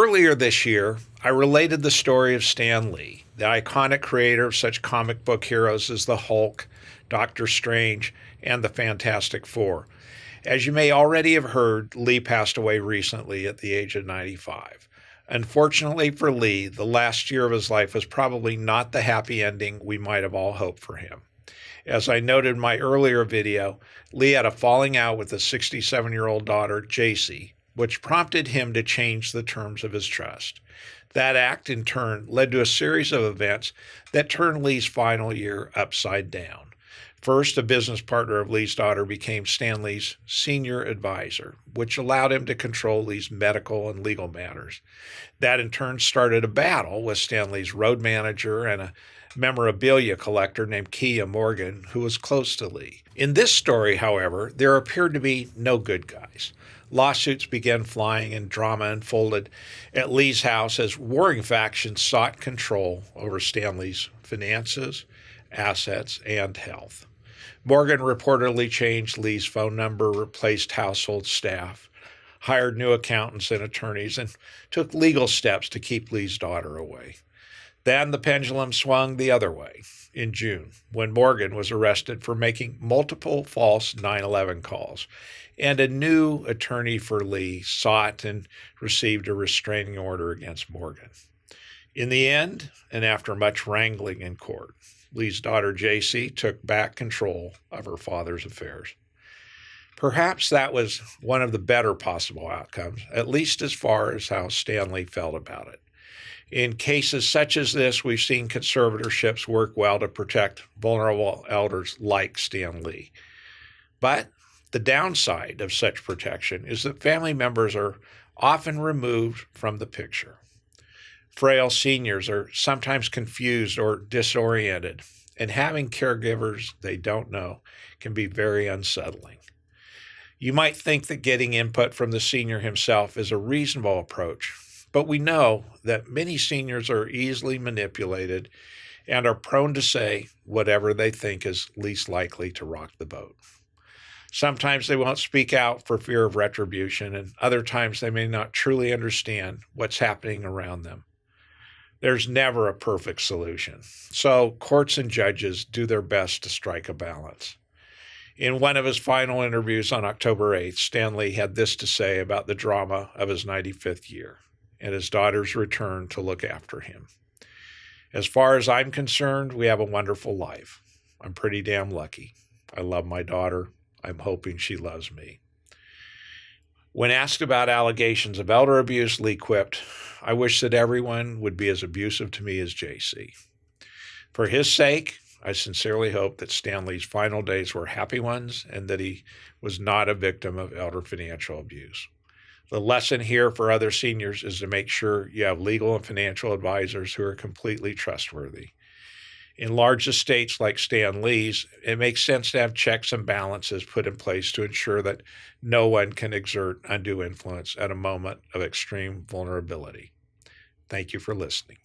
Earlier this year, I related the story of Stan Lee, the iconic creator of such comic book heroes as the Hulk, Doctor Strange, and the Fantastic Four. As you may already have heard, Lee passed away recently at the age of 95. Unfortunately for Lee, the last year of his life was probably not the happy ending we might have all hoped for him. As I noted in my earlier video, Lee had a falling out with his 67-year-old daughter, Jacy, which prompted him to change the terms of his trust. That act, in turn, led to a series of events that turned Lee's final year upside down. First, a business partner of Lee's daughter became Stan Lee's senior advisor, which allowed him to control Lee's medical and legal matters. That, in turn, started a battle with Stan Lee's road manager and a memorabilia collector named Kia Morgan, who was close to Lee. In this story, however, there appeared to be no good guys. Lawsuits began flying and drama unfolded at Lee's house as warring factions sought control over Stan Lee's finances, assets, and health. Morgan reportedly changed Lee's phone number, replaced household staff, hired new accountants and attorneys, and took legal steps to keep Lee's daughter away. Then the pendulum swung the other way in June, when Morgan was arrested for making multiple false 9/11 calls, and a new attorney for Lee sought and received a restraining order against Morgan. In the end, and after much wrangling in court, Lee's daughter Jacy took back control of her father's affairs. Perhaps that was one of the better possible outcomes, at least as far as how Stan Lee felt about it. In cases such as this, we've seen conservatorships work well to protect vulnerable elders like Stan Lee. But the downside of such protection is that family members are often removed from the picture. Frail seniors are sometimes confused or disoriented, and having caregivers they don't know can be very unsettling. You might think that getting input from the senior himself is a reasonable approach, but we know that many seniors are easily manipulated and are prone to say whatever they think is least likely to rock the boat. Sometimes they won't speak out for fear of retribution, and other times they may not truly understand what's happening around them. There's never a perfect solution, so courts and judges do their best to strike a balance. In one of his final interviews on October 8th, Stan Lee had this to say about the drama of his 95th year and his daughter's return to look after him. As far as I'm concerned, we have a wonderful life. I'm pretty damn lucky. I love my daughter. I'm hoping she loves me. When asked about allegations of elder abuse, Lee quipped, "I wish that everyone would be as abusive to me as Jacy." For his sake, I sincerely hope that Stan Lee's final days were happy ones and that he was not a victim of elder financial abuse. The lesson here for other seniors is to make sure you have legal and financial advisors who are completely trustworthy. In large estates like Stan Lee's, it makes sense to have checks and balances put in place to ensure that no one can exert undue influence at a moment of extreme vulnerability. Thank you for listening.